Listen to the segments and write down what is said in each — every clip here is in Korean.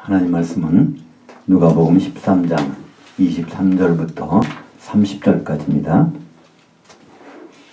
하나님 말씀은 누가복음 13장 23절부터 30절까지입니다.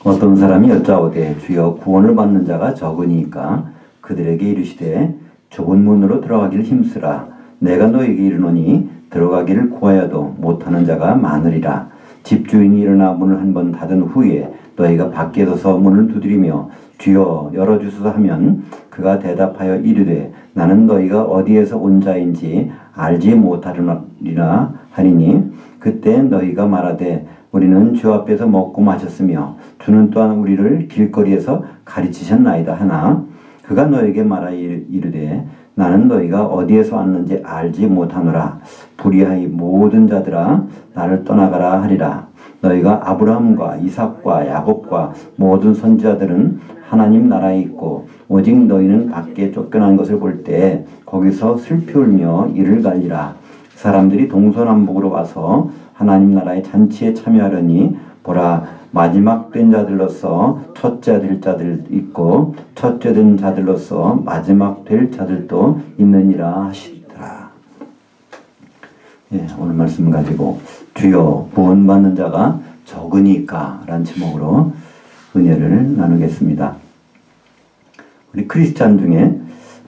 어떤 사람이 여짜오되 주여 구원을 받는 자가 적으니까 그들에게 이르시되 좁은 문으로 들어가기를 힘쓰라. 내가 너에게 이르노니 들어가기를 구하여도 못하는 자가 많으리라. 집주인이 일어나 문을 한 번 닫은 후에 너희가 밖에 서서 문을 두드리며 주여 열어주소서 하면 그가 대답하여 이르되 나는 너희가 어디에서 온 자인지 알지 못하리라 하리니 그때 너희가 말하되 우리는 주 앞에서 먹고 마셨으며 주는 또한 우리를 길거리에서 가르치셨나이다 하나 그가 너에게 말하여 이르되 나는 너희가 어디에서 왔는지 알지 못하노라. 불의하이 모든 자들아 나를 떠나가라 하리라. 너희가 아브라함과 이삭과 야곱과 모든 선지자들은 하나님 나라에 있고 오직 너희는 밖에 쫓겨난 것을 볼 때 거기서 슬피 울며 이를 갈리라. 사람들이 동서남북으로 와서 하나님 나라의 잔치에 참여하려니 보라 마지막 된 자들로서 첫째 될 자들 있고 첫째 된 자들로서 마지막 될 자들도 있느니라 하시더라. 예, 오늘 말씀 가지고 주여 구원받는 자가 적으니까 라는 제목으로 은혜를 나누겠습니다. 우리 크리스찬 중에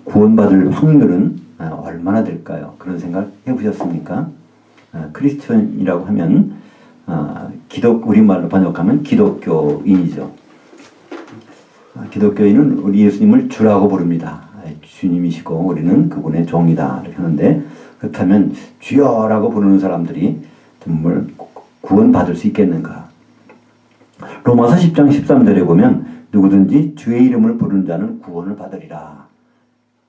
구원받을 확률은 얼마나 될까요? 그런 생각 해보셨습니까? 크리스찬이라고 하면 우리말로 번역하면 기독교인이죠. 기독교인은 우리 예수님을 주라고 부릅니다. 주님이시고 우리는 그분의 종이다 이렇게 하는데 그렇다면 주여라고 부르는 사람들이 정말 구원받을 수 있겠는가? 로마서 10장 13절에 보면 누구든지 주의 이름을 부르는 자는 구원을 받으리라.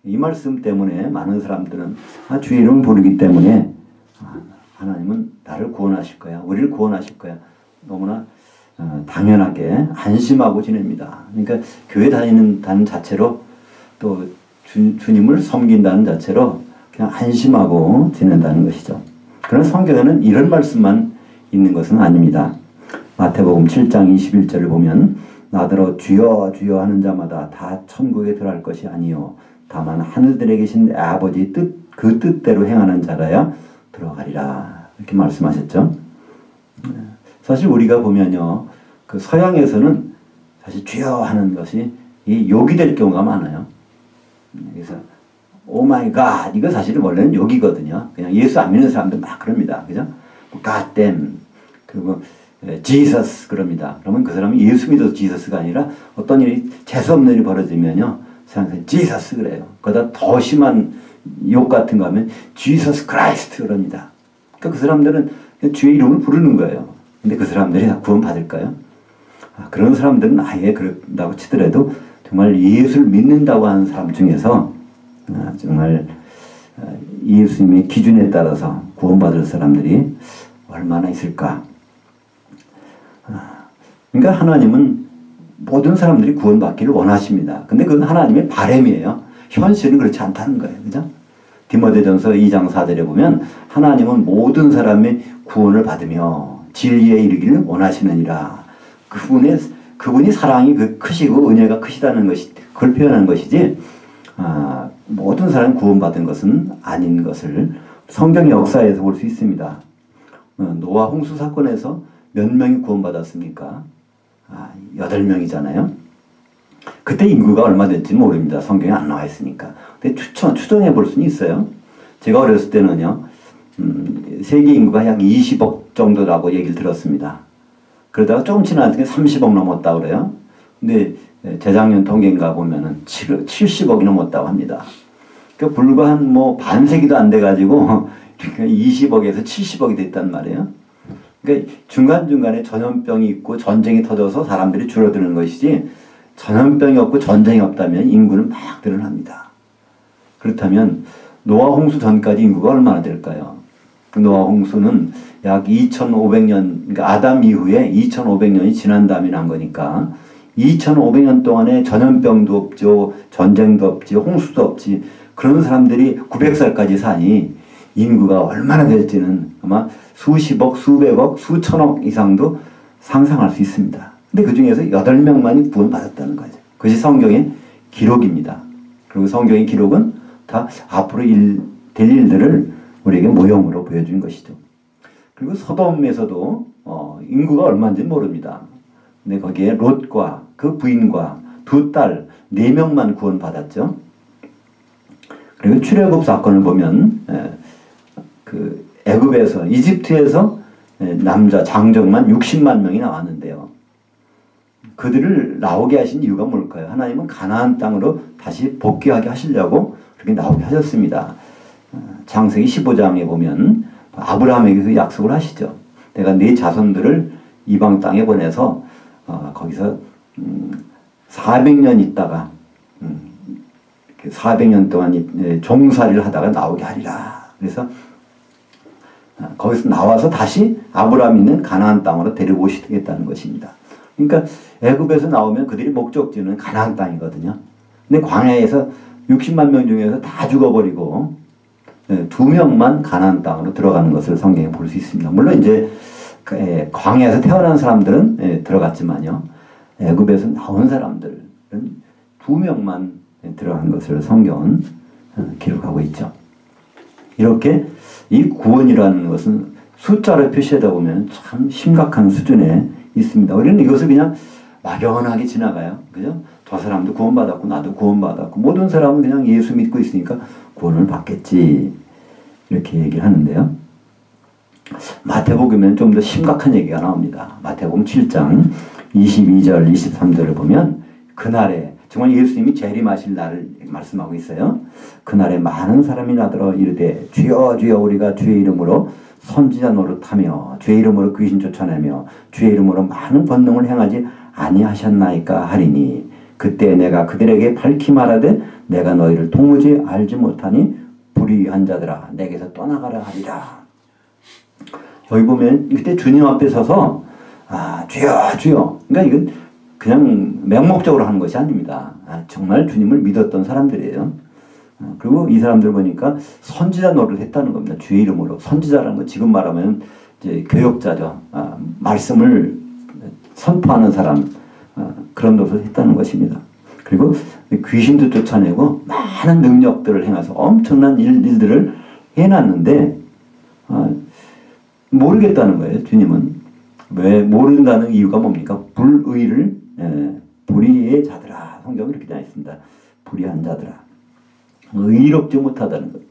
이 말씀 때문에 많은 사람들은 주의 이름을 부르기 때문에 하나님은 나를 구원하실 거야. 우리를 구원하실 거야. 너무나 당연하게 안심하고 지냅니다. 그러니까 교회 다니는 자체로 또 주님을 섬긴다는 자체로 그냥 안심하고 지낸다는 것이죠. 그러나 성경에는 이런 말씀만 있는 것은 아닙니다. 마태복음 7장 21절을 보면 나더러 주여 주여 하는 자마다 다 천국에 들어갈 것이 아니요 다만 하늘들에 계신 내 아버지 그 뜻대로 행하는 자라야 들어가리라 이렇게 말씀하셨죠. 사실 우리가 보면요 그 서양에서는 사실 주여 하는 것이 이 욕이 될 경우가 많아요. 그래서 오 마이 갓 이거 사실은 원래는 욕이거든요. 그냥 예수 안 믿는 사람들 막 그럽니다. 그죠? God damn 그리고 Jesus 그럽니다. 그러면 그 사람이 예수 믿어서 지서스가 아니라 어떤 일이 재수없는 일이 벌어지면요 세상에서 Jesus 그래요. 그보다 더 심한 욕 같은 거 하면 Jesus Christ 그럽니다. 그러니까 그 사람들은 주의 이름을 부르는 거예요. 근데 그 사람들이 다 구원 받을까요? 그런 사람들은 아예 그런다고 치더라도 정말 예수를 믿는다고 하는 사람 중에서 정말 예수님의 기준에 따라서 구원받을 사람들이 얼마나 있을까? 그러니까 하나님은 모든 사람들이 구원받기를 원하십니다. 근데 그건 하나님의 바람이에요. 현실은 그렇지 않다는 거예요. 그죠? 디모데전서 2장 4절에 보면 하나님은 모든 사람의 구원을 받으며 진리에 이르기를 원하시느니라. 그분이 사랑이 크시고 은혜가 크시다는 것이 그걸 표현하는 것이지 모든 사람이 구원받은 것은 아닌 것을 성경의 역사에서 볼 수 있습니다. 노아 홍수 사건에서 몇 명이 구원받았습니까? 8명이잖아요. 그때 인구가 얼마 될지는 모릅니다. 성경에 안 나와 있으니까. 근데 추정해 볼 수는 있어요. 제가 어렸을 때는요, 세계 인구가 약 20억 정도라고 얘기를 들었습니다. 그러다가 조금 지나니까 30억 넘었다고 그래요. 근데 재작년 통계인가 보면은 70억이 넘었다고 합니다. 그러니까 불과 한 반세기도 안 돼가지고 20억에서 70억이 됐단 말이에요. 그러니까 중간중간에 전염병이 있고 전쟁이 터져서 사람들이 줄어드는 것이지 전염병이 없고 전쟁이 없다면 인구는 막 늘어납니다. 그렇다면 노아 홍수 전까지 인구가 얼마나 될까요? 노아 홍수는 약 2500년, 그러니까 아담 이후에 2500년이 지난 다음에 난 거니까 2500년 동안에 전염병도 없죠, 전쟁도 없지, 홍수도 없지. 그런 사람들이 900살까지 사니 인구가 얼마나 될지는 아마 수십억, 수백억, 수천억 이상도 상상할 수 있습니다. 근데 그 중에서 8명만이 구원받았다는 거죠. 그것이 성경의 기록입니다. 그리고 성경의 기록은 다 앞으로 될 일들을 우리에게 모형으로 보여준 것이죠. 그리고 소돔에서도 인구가 얼마인지 모릅니다. 근데 거기에 롯과 그 부인과 두 딸, 4명만 구원받았죠. 그리고 출애굽 사건을 보면 그 애굽에서 이집트에서 남자 장정만 60만 명이 나왔는데요. 그들을 나오게 하신 이유가 뭘까요? 하나님은 가나안 땅으로 다시 복귀하게 하시려고 그렇게 나오게 하셨습니다. 창세기 15장에 보면 아브라함에게 그 약속을 하시죠. 내가 네 자손들을 이방 땅에 보내서 거기서 400년 있다가 400년 동안 종살이를 하다가 나오게 하리라. 그래서 거기서 나와서 다시 아브라함 있는 가나안 땅으로 데리고 오시겠다는 것입니다. 그러니까 애굽에서 나오면 그들이 목적지는 가나안 땅이거든요. 근데 광야에서 60만 명 중에서 다 죽어버리고 2명만 가나안 땅으로 들어가는 것을 성경에 볼 수 있습니다. 물론 이제 광야에서 태어난 사람들은 들어갔지만요. 애굽에서 나온 사람들은 2명만 들어간 것을 성경은 기록하고 있죠. 이렇게 이 구원이라는 것은 숫자로 표시하다 보면 참 심각한 수준에 있습니다. 우리는 이것을 그냥 막연하게 지나가요. 그죠? 저 사람도 구원받았고 나도 구원받았고 모든 사람은 그냥 예수 믿고 있으니까 구원을 받겠지. 이렇게 얘기를 하는데요. 마태복음에는 좀 더 심각한 얘기가 나옵니다. 마태복음 7장 22절 23절을 보면 그날에 정말 예수님이 재림하실 날을 말씀하고 있어요. 그날에 많은 사람이 나더러 이르되 주여 주여 우리가 주의 이름으로 선지자 노릇하며 주의 이름으로 귀신 쫓아내며 주의 이름으로 많은 권능을 행하지 아니하셨나이까 하리니 그때 내가 그들에게 밝히 말하되 내가 너희를 도무지 알지 못하니 불의한 자들아 내게서 떠나가라 하리라. 여기 보면 그때 주님 앞에 서서 주여 주여 그러니까 이건 그냥 맹목적으로 하는 것이 아닙니다. 정말 주님을 믿었던 사람들이에요. 그리고 이 사람들 보니까 선지자 노릇을 했다는 겁니다. 주의 이름으로. 선지자라는 건 지금 말하면 이제 교역자죠. 말씀을 선포하는 사람 그런 노릇을 했다는 것입니다. 그리고 귀신도 쫓아내고 많은 능력들을 행해서 엄청난 일들을 해놨는데 모르겠다는 거예요. 주님은. 왜 모른다는 이유가 뭡니까? 불의의 자들아. 성경이 이렇게 되어 있습니다. 불의한 자들아. 의롭지 못하다는 것.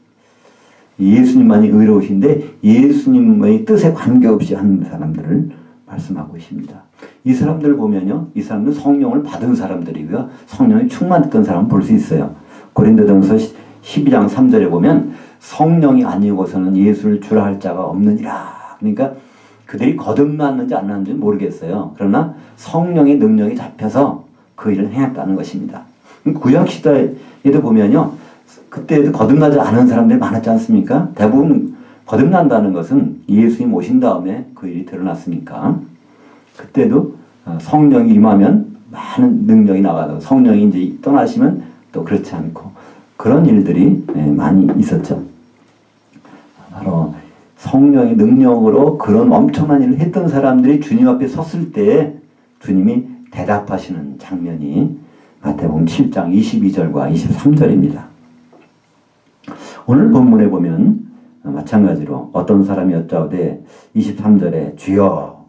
예수님만이 의로우신데 예수님의 뜻에 관계없이 하는 사람들을 말씀하고 있습니다. 이 사람들 보면요. 이 사람들은 성령을 받은 사람들이고요. 성령이 충만했던 사람을 볼 수 있어요. 고린도전서 12장 3절에 보면 성령이 아니고서는 예수를 주라 할 자가 없느니라. 그러니까 그들이 거듭났는지 안 났는지 모르겠어요. 그러나 성령의 능력이 잡혀서 그 일을 행했다는 것입니다. 구약시대에도 보면요. 그때도 거듭나지 않은 사람들이 많았지 않습니까? 대부분 거듭난다는 것은 예수님 오신 다음에 그 일이 드러났으니까 그때도 성령이 임하면 많은 능력이 나가고 성령이 이제 떠나시면 또 그렇지 않고 그런 일들이 많이 있었죠. 바로 성령의 능력으로 그런 엄청난 일을 했던 사람들이 주님 앞에 섰을 때 주님이 대답하시는 장면이 마태복음 7장 22절과 23절입니다. 오늘 본문에 보면 마찬가지로 어떤 사람이 여짜오되 23절에 주여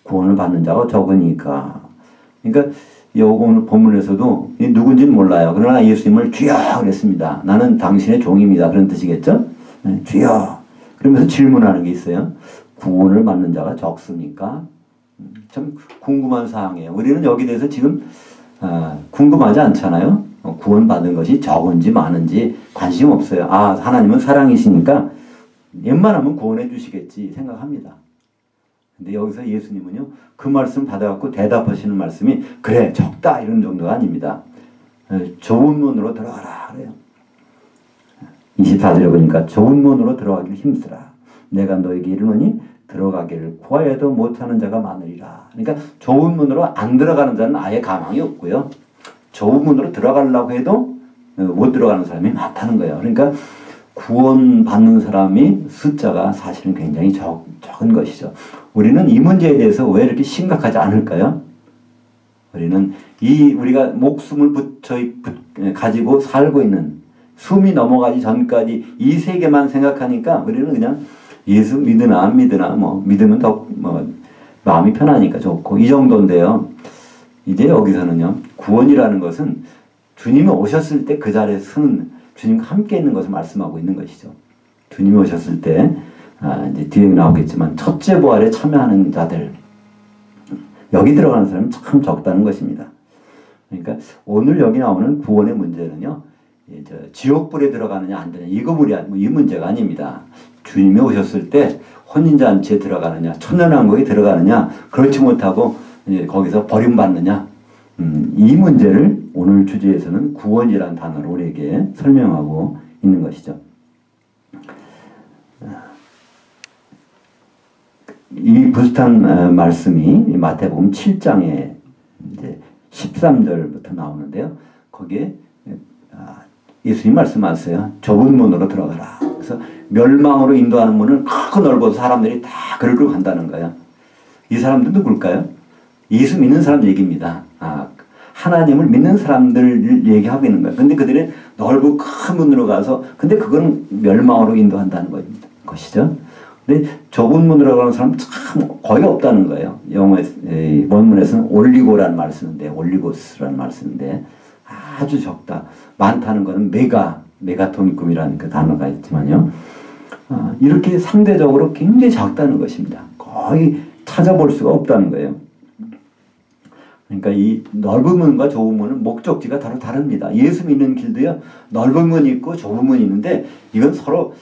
구원을 받는 자가 적으니까 그러니까 오늘 본문에서도 누군지는 몰라요. 그러나 예수님을 주여 그랬습니다. 나는 당신의 종입니다. 그런 뜻이겠죠? 주여 그러면서 질문하는 게 있어요. 구원을 받는 자가 적습니까? 참 궁금한 사항이에요. 우리는 여기에 대해서 지금 궁금하지 않잖아요. 구원받은 것이 적은지 많은지 관심 없어요. 하나님은 사랑이시니까 웬만하면 구원해 주시겠지 생각합니다. 근데 여기서 예수님은요. 그 말씀 받아갖고 대답하시는 말씀이 그래 적다 이런 정도가 아닙니다. 좁은 문으로 들어가라 그래요. 24절에 보니까 좁은 문으로 들어가기를 힘쓰라. 내가 너에게 이르노니 들어가기를 구하여도 못하는 자가 많으리라. 그러니까 좁은 문으로 안 들어가는 자는 아예 가망이 없고요. 좁은 문으로 들어가려고 해도 못 들어가는 사람이 많다는 거예요. 그러니까 구원받는 사람이 숫자가 사실은 굉장히 적은 것이죠. 우리는 이 문제에 대해서 왜 이렇게 심각하지 않을까요? 우리는 우리가 목숨을 가지고 살고 있는 숨이 넘어가기 전까지 이 세계만 생각하니까 우리는 그냥 예수 믿으나 안 믿으나 뭐 믿으면 더 뭐 마음이 편하니까 좋고 이 정도인데요. 이제 여기서는요. 구원이라는 것은 주님이 오셨을 때 그 자리에 서는 주님과 함께 있는 것을 말씀하고 있는 것이죠. 주님이 오셨을 때 이제 뒤에 나오겠지만 첫째 부활에 참여하는 자들 여기 들어가는 사람이 참 적다는 것입니다. 그러니까 오늘 여기 나오는 구원의 문제는요. 지옥불에 들어가느냐 안 되느냐 이 문제가 아닙니다. 주님이 오셨을 때 혼인잔치에 들어가느냐 천년왕국에 들어가느냐 그렇지 못하고 이제 거기서 버림받느냐 이 문제를 오늘 주제에서는 구원이라는 단어로 우리에게 설명하고 있는 것이죠. 이 비슷한 말씀이 마태복음 7장에 이제 13절부터 나오는데요. 거기에 예수님 말씀하세요. 좁은 문으로 들어가라. 그래서 멸망으로 인도하는 문은 크고 넓어서 사람들이 다 그를 간다는 거예요. 이 사람들 누굴까요? 예수 믿는 사람 얘기입니다. 하나님을 믿는 사람들 얘기하고 있는 거예요. 근데 그들이 넓고 큰 문으로 가서 근데 그건 멸망으로 인도한다는 것이죠. 근데 좁은 문으로 가는 사람 참 거의 없다는 거예요. 원문에서는 올리고라는 말을 쓰는데 올리고스라는 말을 쓰는데 아주 적다. 많다는 것은 메가톤급이라는 그 단어가 있지만요. 이렇게 상대적으로 굉장히 작다는 것입니다. 거의 찾아볼 수가 없다는 거예요. 그러니까 이 넓은 문과 좁은 문은 목적지가 다릅니다. 예수 믿는 길도요. 넓은 문이 있고 좁은 문이 있는데 이건 서로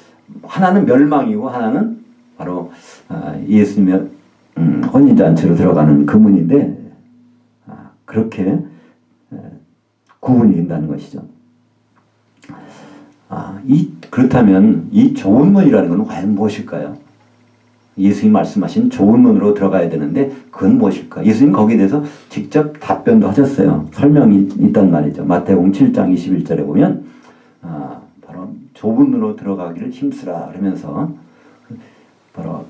하나는 멸망이고 하나는 바로 예수님의 혼인잔치로 들어가는 그 문인데 그렇게 구분이 된다는 것이죠. 그렇다면 이 좁은 문이라는 건 과연 무엇일까요? 예수님 말씀하신 좁은 문으로 들어가야 되는데 그건 무엇일까? 예수님 거기에 대해서 직접 답변도 하셨어요. 설명이 있단 말이죠. 마태복음 7장 21절에 보면 바로 좁은 문으로 들어가기를 힘쓰라 그러면서 바로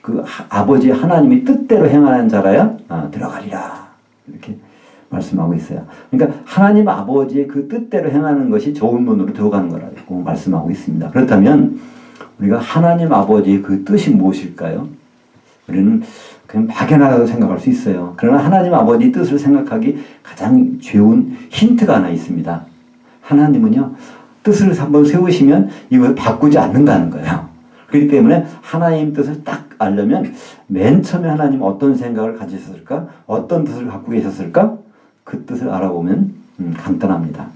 그 아버지 하나님이 뜻대로 행하는 자라야 들어가리라 이렇게 말씀하고 있어요. 그러니까 하나님 아버지의 그 뜻대로 행하는 것이 좁은 문으로 들어가는 거라고 말씀하고 있습니다. 그렇다면 우리가 하나님 아버지의 그 뜻이 무엇일까요? 우리는 그냥 막연하다고 생각할 수 있어요. 그러나 하나님 아버지의 뜻을 생각하기 가장 좋은 힌트가 하나 있습니다. 하나님은요. 뜻을 한번 세우시면 이걸 바꾸지 않는다는 거예요. 그렇기 때문에 하나님 뜻을 딱 알려면 맨 처음에 하나님 어떤 생각을 가지셨을까? 어떤 뜻을 갖고 계셨을까? 그 뜻을 알아보면 간단합니다.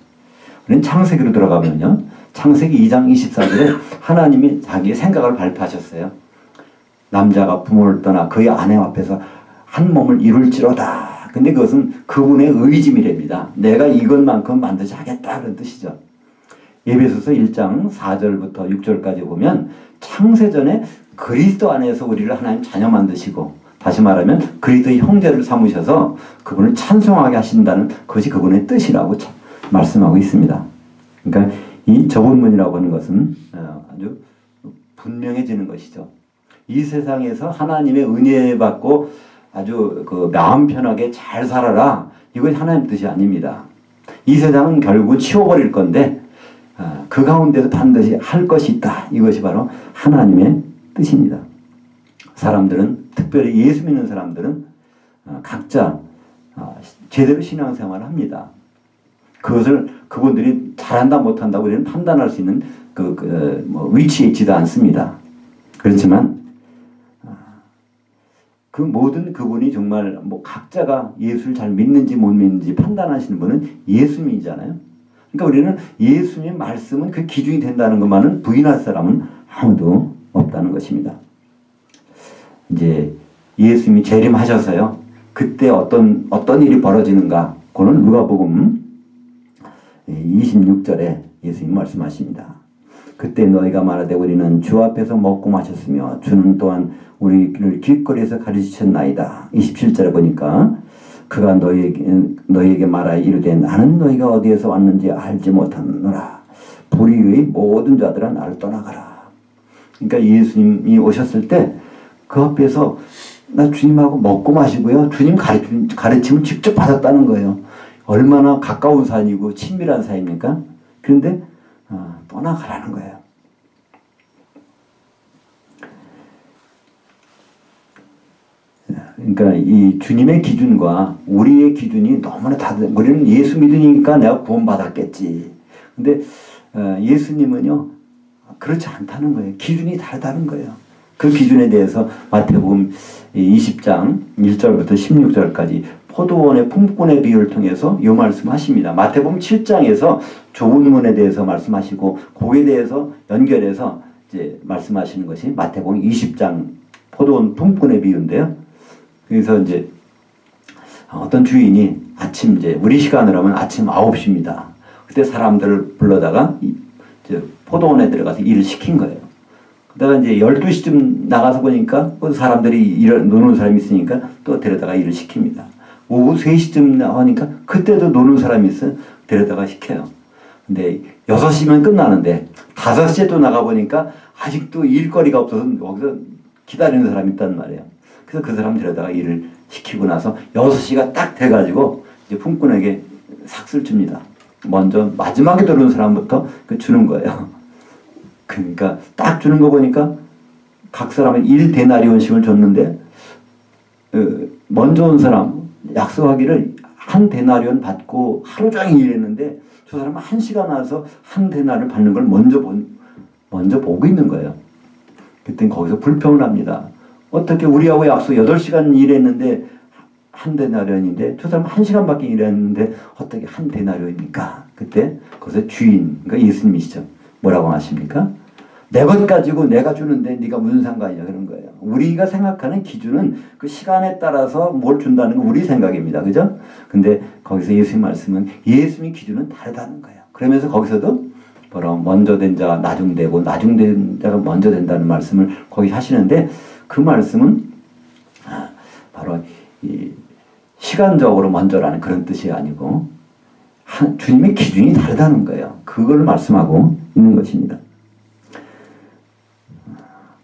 우리는 창세기로 들어가면요. 창세기 2장 24절에 하나님이 자기의 생각을 발표하셨어요. 남자가 부모를 떠나 그의 아내 앞에서 한 몸을 이룰지로다. 근데 그것은 그분의 의지미랍니다. 내가 이것만큼 반드시 하겠다 그런 뜻이죠. 에베소서 1장 4절부터 6절까지 보면 창세전에 그리스도 안에서 우리를 하나님 자녀 만드시고 다시 말하면 그리스도의 형제를 삼으셔서 그분을 찬송하게 하신다는 것이 그분의 뜻이라고 말씀하고 있습니다. 그러니까 이 좁은 문이라고 하는 것은 아주 분명해지는 것이죠. 이 세상에서 하나님의 은혜 받고 아주 그 마음 편하게 잘 살아라. 이건 하나님 뜻이 아닙니다. 이 세상은 결국 치워버릴 건데 그 가운데서 반드시 할 것이 있다. 이것이 바로 하나님의 뜻입니다. 사람들은 특별히 예수 믿는 사람들은 각자 제대로 신앙생활을 합니다. 그것을 그분들이 잘한다 못한다고 우리는 판단할 수 있는 위치에 있지도 않습니다. 그렇지만 그 모든 그분이 정말 각자가 예수를 잘 믿는지 못 믿는지 판단하시는 분은 예수님이잖아요. 그러니까 우리는 예수님의 말씀은 그 기준이 된다는 것만은 부인할 사람은 아무도 없다는 것입니다. 이제 예수님이 재림하셔서요. 그때 어떤 일이 벌어지는가? 그는 누가복음 26절에 예수님 말씀하십니다. 그때 너희가 말하되 우리는 주 앞에서 먹고 마셨으며 주는 또한 우리를 길거리에서 가르치셨나이다. 27절에 보니까 그가 너희에게 말하여 이르되 나는 너희가 어디에서 왔는지 알지 못하노라. 불의의 모든 자들아 나를 떠나가라. 그러니까 예수님이 오셨을 때 그 앞에서 나 주님하고 먹고 마시고요. 주님 가르침을 직접 받았다는 거예요. 얼마나 가까운 사이고 친밀한 사이입니까? 그런데 떠나가라는 거예요. 그러니까 이 주님의 기준과 우리의 기준이 너무나 다르다. 우리는 예수 믿으니까 내가 구원받았겠지. 근데 예수님은요 그렇지 않다는 거예요. 기준이 다르다는 거예요. 그 기준에 대해서 마태복음 20장 1절부터 16절까지 포도원의 품꾼의 비유를 통해서 이 말씀하십니다. 마태복음 7장에서 좁은 문에 대해서 말씀하시고 거기에 대해서 연결해서 이제 말씀하시는 것이 마태복음 20장 포도원 품꾼의 비유인데요. 그래서 이제 어떤 주인이 아침 이제 우리 시간으로 하면 아침 9시입니다. 그때 사람들을 불러다가 이제 포도원에 들어가서 일을 시킨 거예요. 그러다가 이제 12시쯤 나가서 보니까 사람들이 노는 사람이 있으니까 또 데려다가 일을 시킵니다. 오후 3시쯤 나오니까 그때도 노는 사람이 있어요. 데려다가 시켜요. 근데 6시면 끝나는데 5시에 또 나가보니까 아직도 일거리가 없어서 거기서 기다리는 사람이 있단 말이에요. 그래서 그 사람 데려다가 일을 시키고 나서 6시가 딱 돼가지고 이제 품꾼에게 삭슬 줍니다. 먼저 마지막에 들어온 사람부터 주는 거예요. 그러니까 딱 주는 거 보니까 각 사람은 1데나리온씩을 줬는데 먼저 온 사람 약속하기를 1데나리온 받고 하루 종일 일했는데 저 사람은 1시간 와서 1데나리온 받는 걸 먼저 보고 있는 거예요. 그때 거기서 불평을 합니다. 어떻게 우리하고 약속 8시간 일했는데 1데나리온인데 저 사람 1시간밖에 일했는데 어떻게 1데나리온입니까? 그때 거기서 주인, 그러니까 예수님이시죠. 뭐라고 하십니까? 내 것 가지고 내가 주는데 네가 무슨 상관이냐 그런 거예요. 우리가 생각하는 기준은 그 시간에 따라서 뭘 준다는 건 우리 생각입니다. 그죠? 근데 거기서 예수님 말씀은 예수님 기준은 다르다는 거예요. 그러면서 거기서도 바로 먼저 된 자가 나중되고 나중된 자가 먼저 된다는 말씀을 거기 하시는데 그 말씀은 바로 이 시간적으로 먼저라는 그런 뜻이 아니고 주님의 기준이 다르다는 거예요. 그걸 말씀하고 있는 것입니다.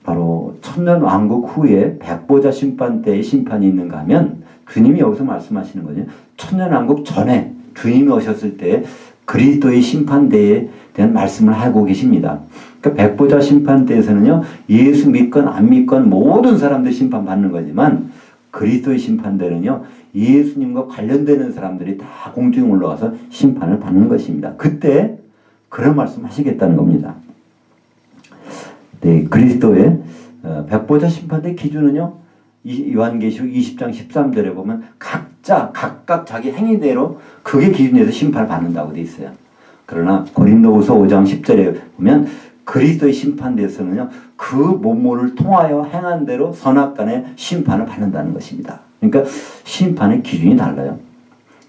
바로 천년왕국 후에 백보자 심판 때의 심판이 있는가 하면 주님이 여기서 말씀하시는 거죠. 천년왕국 전에 주님이 오셨을 때 그리스도의 심판대에 대한 말씀을 하고 계십니다. 그러니까 백보자 심판대에서는요 예수 믿건 안 믿건 모든 사람들 심판받는 거지만 그리스도의 심판대는요 예수님과 관련되는 사람들이 다 공중에 올라가서 심판을 받는 것입니다. 그때 그런 말씀 하시겠다는 겁니다. 네, 그리스도의 백보자 심판대 기준은요 요한계시록 20장 13절에 보면 각각 자기 행위대로 그게 기준에서 심판을 받는다고 돼 있어요. 그러나 고린도후서 5장 10절에 보면 그리스도의 심판대에서는요 그 몸물을 통하여 행한 대로 선악간의 심판을 받는다는 것입니다. 그러니까 심판의 기준이 달라요.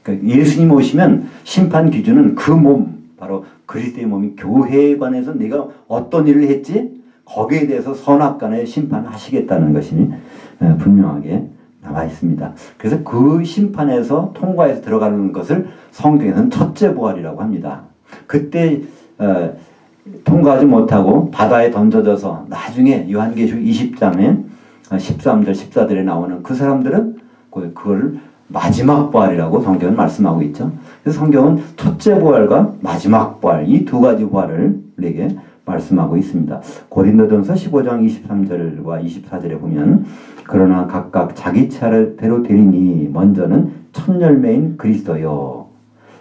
그러니까 예수님 오시면 심판 기준은 그 몸, 바로 그리스도의 몸이 교회에 관해서 내가 어떤 일을 했지 거기에 대해서 선악간의 심판을 하시겠다는 것이 분명하게 나와 있습니다. 그래서 그 심판에서 통과해서 들어가는 것을 성경에서는 첫째 부활이라고 합니다. 그때 통과하지 못하고 바다에 던져져서 나중에 요한계시록 20장에 13절 14절에 나오는 그 사람들은 그걸 마지막 부활이라고 성경은 말씀하고 있죠. 그래서 성경은 첫째 부활과 마지막 부활 이 두 가지 부활을 우리에게 말씀하고 있습니다. 고린도전서 15장 23절과 24절에 보면 그러나 각각 자기 차례대로 되리니 먼저는 첫 열매인 그리스도요.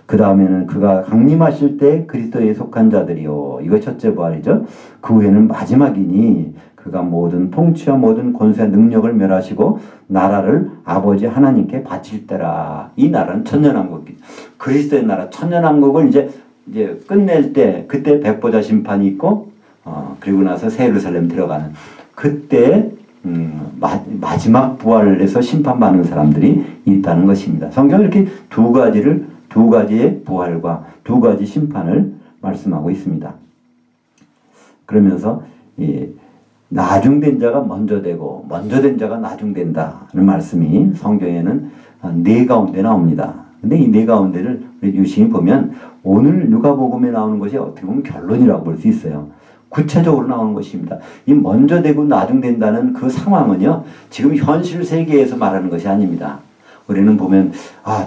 그 다음에는 그가 강림하실 때 그리스도에 속한 자들이요. 이거 첫째 부활이죠. 그 후에는 마지막이니 그가 모든 통치와 모든 권세와 능력을 멸하시고 나라를 아버지 하나님께 바칠 때라. 이 나라는 천년왕국. 그리스도의 나라 천년왕국을 이제 끝낼 때 그때 백보자 심판이 있고 그리고 나서 새 예루살렘 들어가는 그때 마지막 부활에서 심판받는 사람들이 있다는 것입니다. 성경은 이렇게 두 가지의 부활과 두 가지 심판을 말씀하고 있습니다. 그러면서 나중된 자가 먼저 되고 먼저 된 자가 나중된다는 말씀이 성경에는 네 가운데 나옵니다. 근데 이 네 가운데를 우리 유심히 보면 오늘 누가복음에 나오는 것이 어떻게 보면 결론이라고 볼 수 있어요. 구체적으로 나오는 것입니다. 이 먼저 되고 나중된다는 그 상황은요 지금 현실 세계에서 말하는 것이 아닙니다. 우리는 보면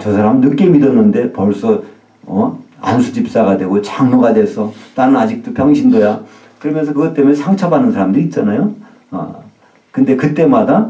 저 사람 늦게 믿었는데 벌써 안수 집사가 되고 장로가 됐어. 나는 아직도 병신도야. 그러면서 그것 때문에 상처받는 사람들이 있잖아요. 근데 그때마다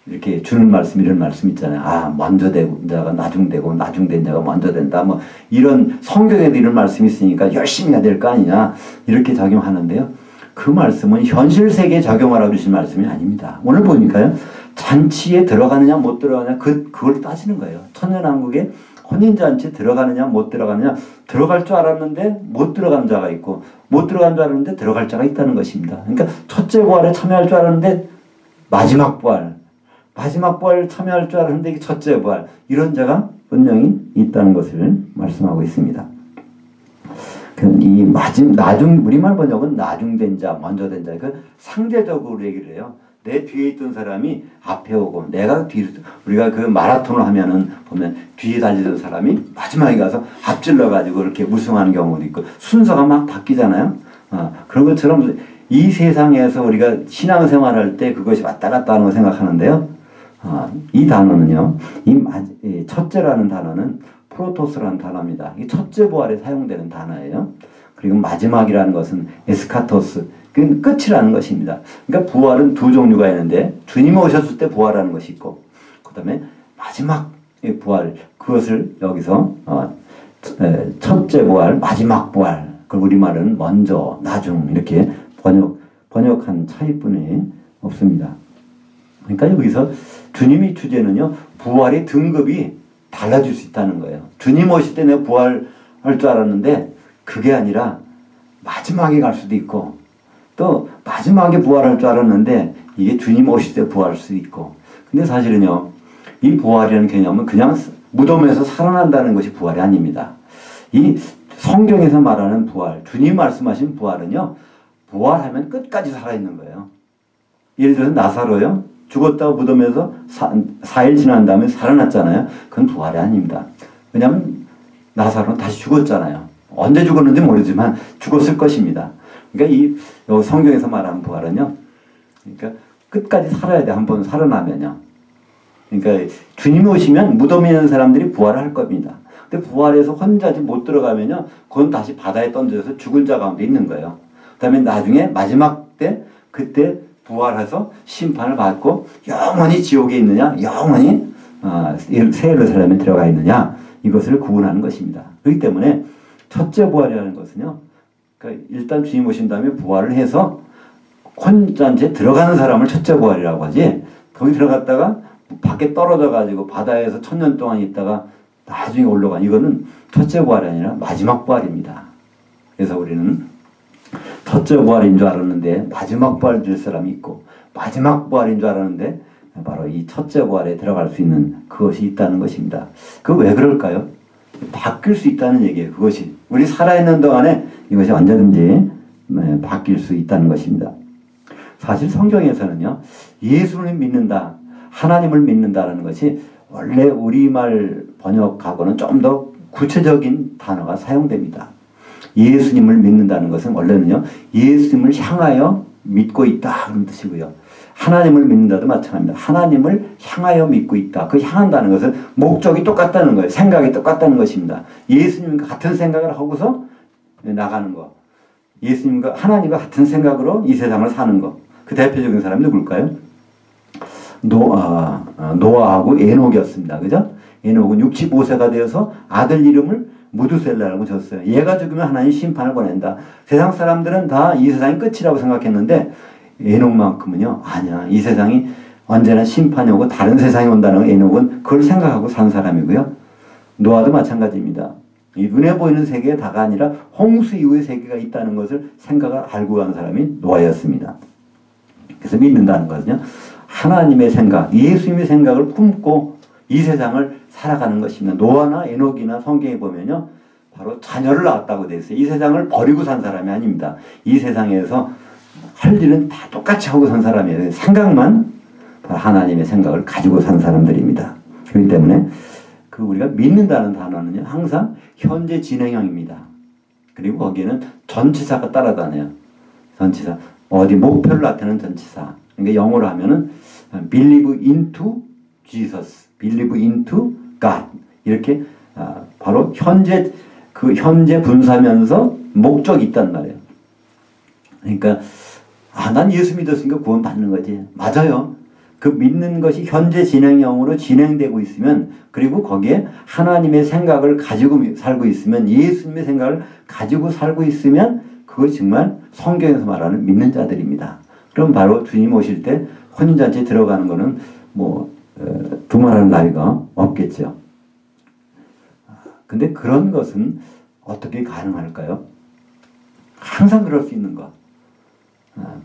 이렇게 주는 말씀, 이런 말씀 있잖아요. 먼저 된 자가 나중되고 나중된 자가 먼저 된다. 뭐 이런 성경에도 이런 말씀이 있으니까 열심히 해야 될 거 아니냐. 이렇게 적용하는데요. 그 말씀은 현실 세계에 적용하라고 주신 말씀이 아닙니다. 오늘 보니까요. 잔치에 들어가느냐 못 들어가느냐 그걸 따지는 거예요. 천연왕국에 혼인잔치에 들어가느냐 못 들어가느냐, 들어갈 줄 알았는데 못 들어간 자가 있고 못 들어간 줄 알았는데 들어갈 자가 있다는 것입니다. 그러니까 첫째 부활에 참여할 줄 알았는데 마지막 부활 참여할 줄 알았는데 첫째 부활, 이런 자가 분명히 있다는 것을 말씀하고 있습니다. 이 나중, 우리말 번역은 나중된 자, 먼저 된 자, 그 상대적으로 얘기를 해요. 내 뒤에 있던 사람이 앞에 오고 내가 뒤로, 우리가 그 마라톤을 하면은 보면 뒤에 달리던 사람이 마지막에 가서 앞질러 가지고 이렇게 우승하는 경우도 있고 순서가 막 바뀌잖아요. 그런 것처럼 이 세상에서 우리가 신앙생활할 때 그것이 왔다 갔다 하는 걸 생각하는데요. 이 단어는요, 이 첫째라는 단어는 프로토스라는 단어입니다. 이 첫째 부활에 사용되는 단어예요. 그리고 마지막이라는 것은 에스카토스, 그 끝이라는 것입니다. 그러니까 부활은 두 종류가 있는데 주님 오셨을 때 부활하는 것이 있고, 그 다음에 마지막의 부활, 그것을 여기서 첫째 부활, 마지막 부활, 그걸 우리말은 먼저, 나중 이렇게 번역한 차이뿐이 없습니다. 그러니까 여기서 주님의 주제는요, 부활의 등급이 달라질 수 있다는 거예요. 주님 오실 때 내가 부활할 줄 알았는데 그게 아니라 마지막에 갈 수도 있고, 또 마지막에 부활할 줄 알았는데 이게 주님 오실 때 부활할 수도 있고. 근데 사실은요, 이 부활이라는 개념은 그냥 무덤에서 살아난다는 것이 부활이 아닙니다. 이 성경에서 말하는 부활, 주님 말씀하신 부활은요, 부활하면 끝까지 살아있는 거예요. 예를 들어서 나사로요, 죽었다고 무덤에서 4일 지난 다음에 살아났잖아요. 그건 부활이 아닙니다. 왜냐하면 나사로는 다시 죽었잖아요. 언제 죽었는지 모르지만 죽었을 것입니다. 그러니까 이 성경에서 말하는 부활은요, 그러니까 끝까지 살아야 돼. 한번 살아나면요. 그러니까 주님이 오시면 무덤에 있는 사람들이 부활할 겁니다. 근데 부활해서 혼자 못 들어가면요, 그건 다시 바다에 던져서 죽은 자 가운데 있는 거예요. 그 다음에 나중에 마지막 때, 그때 부활해서 심판을 받고 영원히 지옥에 있느냐, 영원히 새 예루살렘에 들어가 있느냐, 이것을 구분하는 것입니다. 그렇기 때문에 첫째 부활이라는 것은요, 그러니까 일단 주님 오신 다음에 부활을 해서 혼잔치에 들어가는 사람을 첫째 부활이라고 하지, 거기 들어갔다가 밖에 떨어져 가지고 바다에서 1000년 동안 있다가 나중에 올라간, 이거는 첫째 부활이 아니라 마지막 부활입니다. 그래서 우리는 첫째 부활인 줄 알았는데 마지막 부활 될 사람이 있고, 마지막 부활인 줄 알았는데 바로 이 첫째 부활에 들어갈 수 있는 그것이 있다는 것입니다. 그 왜 그럴까요? 바뀔 수 있다는 얘기예요. 그것이 우리 살아있는 동안에 이것이 언제든지 바뀔 수 있다는 것입니다. 사실 성경에서는요, 예수를 믿는다, 하나님을 믿는다라는 것이 원래 우리말 번역하고는 좀 더 구체적인 단어가 사용됩니다. 예수님을 믿는다는 것은 원래는요, 예수님을 향하여 믿고 있다 그런 뜻이고요. 하나님을 믿는다도 마찬가지입니다. 하나님을 향하여 믿고 있다. 그 향한다는 것은 목적이 똑같다는 거예요. 생각이 똑같다는 것입니다. 예수님과 같은 생각을 하고서 나가는 거. 예수님과 하나님과 같은 생각으로 이 세상을 사는 거. 그 대표적인 사람이 누굴까요? 노아하고 에녹이었습니다. 그죠? 에녹은 65세가 되어서 아들 이름을 무두셀라라고 졌어요. 얘가 죽으면 하나님 심판을 보낸다. 세상 사람들은 다 이 세상이 끝이라고 생각했는데 에녹만큼은요, 아니야. 이 세상이 언제나 심판이 오고 다른 세상이 온다는 에녹은 그걸 생각하고 산 사람이고요. 노아도 마찬가지입니다. 이 눈에 보이는 세계에 다가 아니라 홍수 이후의 세계가 있다는 것을 생각을 알고 간 사람이 노아였습니다. 그래서 믿는다는 것은요, 하나님의 생각, 예수님의 생각을 품고 이 세상을 살아가는 것입니다. 노아나 에녹이나 성경에 보면요, 바로 자녀를 낳았다고 되어 있어요. 이 세상을 버리고 산 사람이 아닙니다. 이 세상에서 할 일은 다 똑같이 하고 산 사람이에요. 생각만 바로 하나님의 생각을 가지고 산 사람들입니다. 그렇기 때문에 그 우리가 믿는다는 단어는요, 항상 현재 진행형입니다. 그리고 거기에는 전치사가 따라다녀요. 전치사. 어디 목표를 나타내는 전치사. 그러니까 영어로 하면은 believe into Jesus, believe into God, 이렇게 바로 현재 분사면서 목적이 있단 말이에요. 그러니까 난 예수 믿었으니까 구원 받는 거지. 맞아요. 그 믿는 것이 현재 진행형으로 진행되고 있으면, 그리고 거기에 하나님의 생각을 가지고 살고 있으면, 예수님의 생각을 가지고 살고 있으면 그것이 정말 성경에서 말하는 믿는 자들입니다. 그럼 바로 주님 오실 때 혼인잔치에 들어가는 거는 두말할 나위가 없겠죠. 근데 그런 것은 어떻게 가능할까요? 항상 그럴 수 있는 것.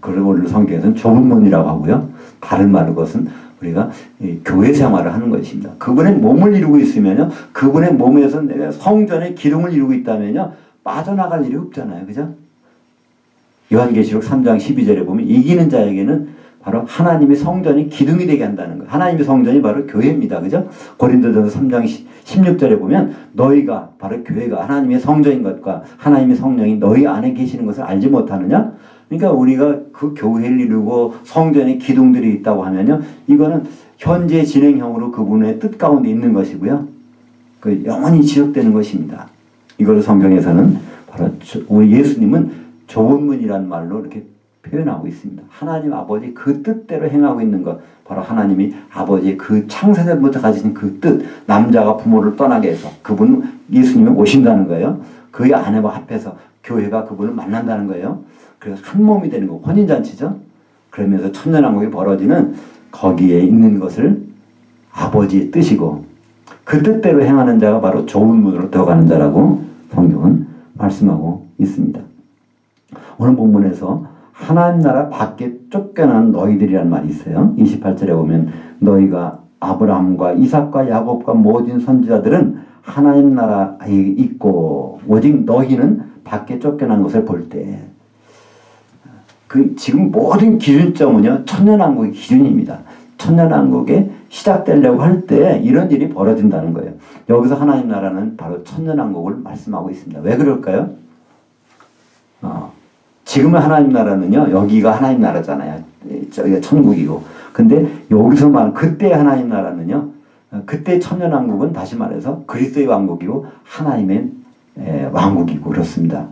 그걸 오늘 성경에서는 좁은 문이라고 하고요. 다른 말로 그것은 우리가 교회 생활을 하는 것입니다. 그분의 몸을 이루고 있으면요, 그분의 몸에서 내가 성전의 기둥을 이루고 있다면요, 빠져나갈 일이 없잖아요. 그죠? 요한계시록 3장 12절에 보면 이기는 자에게는 바로 하나님의 성전이 기둥이 되게 한다는 거예요. 하나님의 성전이 바로 교회입니다. 그죠? 고린도전서 3장 16절에 보면 너희가 바로 교회가 하나님의 성전인 것과 하나님의 성령이 너희 안에 계시는 것을 알지 못하느냐? 그러니까 우리가 그 교회를 이루고 성전에 기둥들이 있다고 하면요, 이거는 현재 진행형으로 그분의 뜻 가운데 있는 것이고요, 그 영원히 지속되는 것입니다. 이걸 성경에서는 바로 우리 예수님은 좁은 문이라는 말로 이렇게 표현하고 있습니다. 하나님 아버지 그 뜻대로 행하고 있는 것, 바로 하나님이 아버지의 그 창세전부터 가지신 그 뜻, 남자가 부모를 떠나게 해서 그분 예수님이 오신다는 거예요. 그의 아내와 합해서 교회가 그분을 만난다는 거예요. 그래서 한 몸이 되는 거, 혼인잔치죠. 그러면서 천년왕국이 벌어지는, 거기에 있는 것을 아버지의 뜻이고 그 뜻대로 행하는 자가 바로 좁은 문으로 들어가는 자라고 성경은 말씀하고 있습니다. 오늘 본문에서 하나님 나라 밖에 쫓겨난 너희들이라는 말이 있어요. 28절에 보면 너희가 아브라함과 이삭과 야곱과 모든 선지자들은 하나님 나라에 있고 오직 너희는 밖에 쫓겨난 것을 볼 때, 지금 모든 기준점은요, 천년왕국의 기준입니다. 천년왕국에 시작되려고 할 때 이런 일이 벌어진다는 거예요. 여기서 하나님 나라는 바로 천년왕국을 말씀하고 있습니다. 왜 그럴까요? 지금의 하나님 나라는요, 여기가 하나님 나라잖아요. 저기가 천국이고. 근데 여기서 말하는 그때의 하나님 나라는요, 그때 천년왕국은 다시 말해서 그리스도의 왕국이고 하나님의 왕국이고 그렇습니다.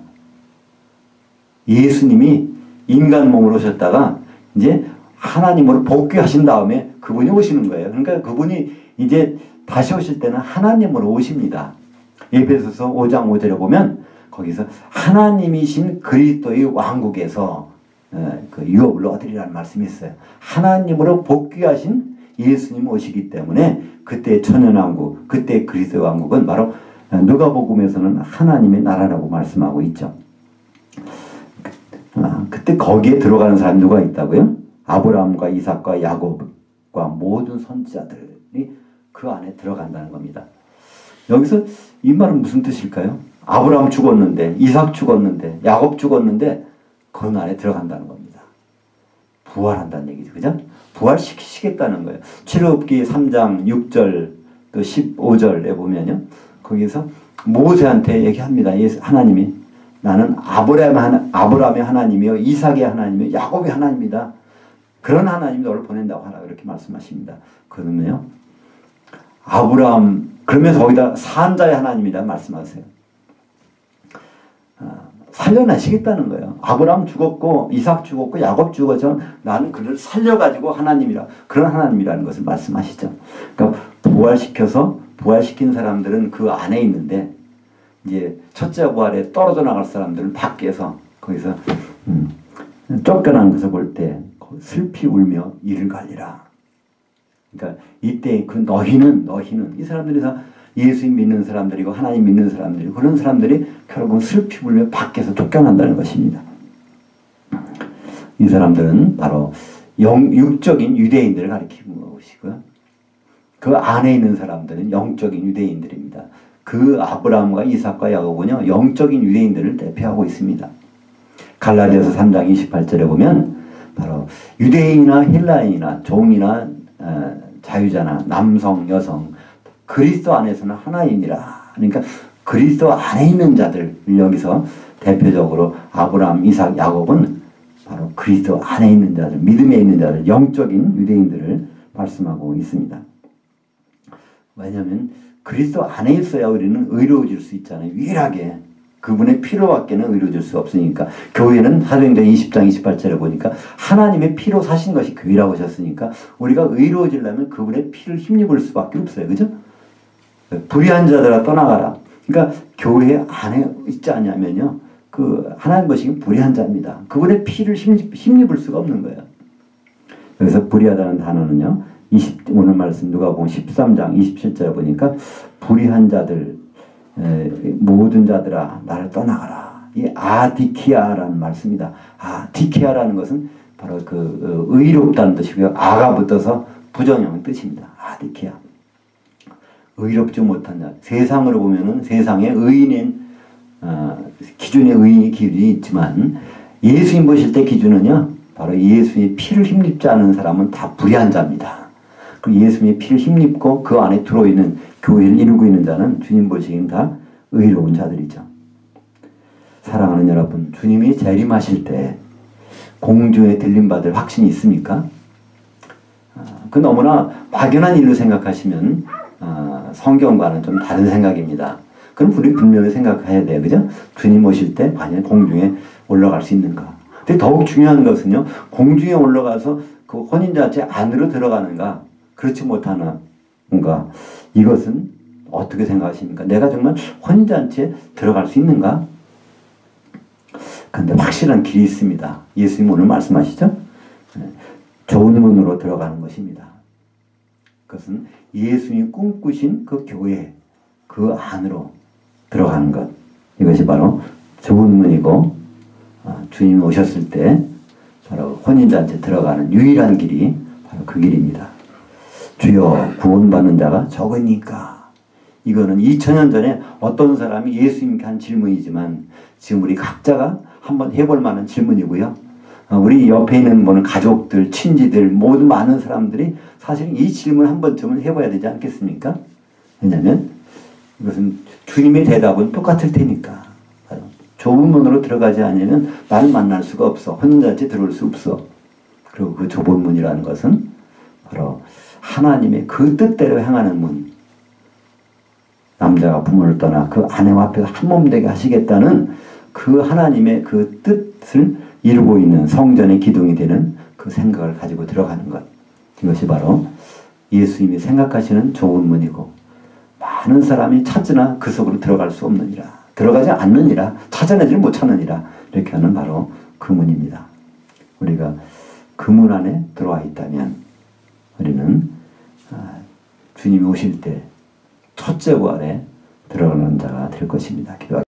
예수님이 인간 몸으로 오셨다가 이제 하나님으로 복귀하신 다음에 그분이 오시는 거예요. 그러니까 그분이 이제 다시 오실 때는 하나님으로 오십니다. 에베소서 5장 5절에 보면 거기서 하나님이신 그리스도의 왕국에서 그 유업을 얻으리라는 말씀이 있어요. 하나님으로 복귀하신 예수님 오시기 때문에 그때의 천년왕국, 그때의 그리스도의 왕국은 바로 누가복음에서는 하나님의 나라라고 말씀하고 있죠. 그때 거기에 들어가는 사람이 누가 있다고요? 아브라함과 이삭과 야곱과 모든 선지자들이 그 안에 들어간다는 겁니다. 여기서 이 말은 무슨 뜻일까요? 아브라함 죽었는데, 이삭 죽었는데, 야곱 죽었는데 그 안에 들어간다는 겁니다. 부활한다는 얘기죠. 그죠? 부활시키시겠다는 거예요. 출애굽기 3장 6절 또 15절에 보면요, 거기서 모세한테 얘기합니다. 하나님이 나는 아브라함의 하나님이요, 이삭의 하나님이요, 야곱의 하나님이다. 그런 하나님이 너를 보낸다고 하라. 이렇게 말씀하십니다. 그러면요, 아브라함, 그러면서 거기다 산자의 하나님이다 말씀하세요. 살려내시겠다는 거예요. 아브라함 죽었고 이삭 죽었고 야곱 죽어서 나는 그를 살려가지고 하나님이라, 그런 하나님이라는 것을 말씀하시죠. 그러니까 부활시킨 사람들은 그 안에 있는데, 이제 첫째 부활에 떨어져 나갈 사람들은 밖에서 거기서 쫓겨난 것을 볼 때 슬피 울며 이를 갈리라. 그러니까 이때 그 너희는 이 사람들이 다 예수님 믿는 사람들이고 하나님 믿는 사람들이고, 그런 사람들이 결국은 슬피 울며 밖에서 쫓겨난다는 것입니다. 이 사람들은 바로 육적인 유대인들을 가리키는 것이고요, 그 안에 있는 사람들은 영적인 유대인들입니다. 그 아브라함과 이삭과 야곱은요, 영적인 유대인들을 대표하고 있습니다. 갈라디아서 3장 28절에 보면 바로 유대인이나 헬라인이나 종이나 자유자나 남성, 여성, 그리스도 안에서는 하나이니라. 그러니까 그리스도 안에 있는 자들, 여기서 대표적으로 아브라함, 이삭, 야곱은 바로 그리스도 안에 있는 자들, 믿음에 있는 자들, 영적인 유대인들을 말씀하고 있습니다. 왜냐하면 그리스도 안에 있어야 우리는 의로워질 수 있잖아요. 유일하게. 그분의 피로밖에는 의로워질 수 없으니까. 교회는 사도행전 20장 28절에 보니까 하나님의 피로 사신 것이 교회라고 하셨으니까 우리가 의로워지려면 그분의 피를 힘입을 수밖에 없어요. 그죠? 불의한 자들아 떠나가라. 그러니까 교회 안에 있지 않냐면요. 그 하나님 것이 불의한 자입니다. 그분의 피를 힘입을 수가 없는 거예요. 그래서 불의하다는 단어는요. 오늘 말씀 누가복음 13장 27절에 보니까 불의한 자들 모든 자들아 나를 떠나가라. 이 아디키아라는 말씀입니다. 아디키아라는 것은 바로 그 의롭다는 뜻이고요. 아가 붙어서 부정형 뜻입니다. 아디키아. 의롭지 못한 자. 세상으로 보면은 세상에 의인인 기준의 의인이 기준이 있지만 예수님 보실 때 기준은요. 바로 예수님의 피를 힘입지 않은 사람은 다 불의한 자입니다. 그 예수님의 피를 힘입고 그 안에 들어있는 교회를 이루고 있는 자는 주님 보시기엔 다 의로운 자들이죠. 사랑하는 여러분, 주님이 재림하실 때 공중에 들림받을 확신이 있습니까? 그 너무나 막연한 일로 생각하시면 성경과는 좀 다른 생각입니다. 그럼 우리 분명히 생각해야 돼요. 그죠? 주님 오실 때 만약 공중에 올라갈 수 있는가? 근데 더욱 중요한 것은요. 공중에 올라가서 그 혼인잔치 안으로 들어가는가? 그렇지 못하는가? 이것은 어떻게 생각하십니까? 내가 정말 혼인잔치에 들어갈 수 있는가? 그런데 확실한 길이 있습니다. 예수님 오늘 말씀하시죠? 좋은 문으로 들어가는 것입니다. 그것은 예수님이 꿈꾸신 그 교회, 그 안으로 들어가는 것. 이것이 바로 좋은 문이고 주님이 오셨을 때 바로 혼인잔치에 들어가는 유일한 길이 바로 그 길입니다. 주여 구원받는 자가 적으니까. 이거는 2000년 전에 어떤 사람이 예수님께 한 질문이지만 지금 우리 각자가 한번 해볼 만한 질문이고요. 우리 옆에 있는 뭐는 가족들, 친지들, 모든 많은 사람들이 사실 이 질문 한 번쯤은 해봐야 되지 않겠습니까? 왜냐하면 이것은 주님의 대답은 똑같을 테니까. 좁은 문으로 들어가지 않으면 나를 만날 수가 없어. 혼인잔치에 들어올 수 없어. 그리고 그 좁은 문이라는 것은 바로 하나님의 그 뜻대로 행하는 문. 남자가 부모를 떠나 그 아내와 앞에서 한 몸 되게 하시겠다는 그 하나님의 그 뜻을 이루고 있는 성전의 기둥이 되는 그 생각을 가지고 들어가는 것. 이것이 바로 예수님이 생각하시는 좋은 문이고 많은 사람이 찾으나 그 속으로 들어갈 수 없느니라. 들어가지 않느니라. 찾아내지를 못하느니라. 이렇게 하는 바로 그 문입니다. 우리가 그 문 안에 들어와 있다면 우리는 주님이 오실 때 첫째 부활에 들어가는 자가 될 것입니다. 기도하겠습니다.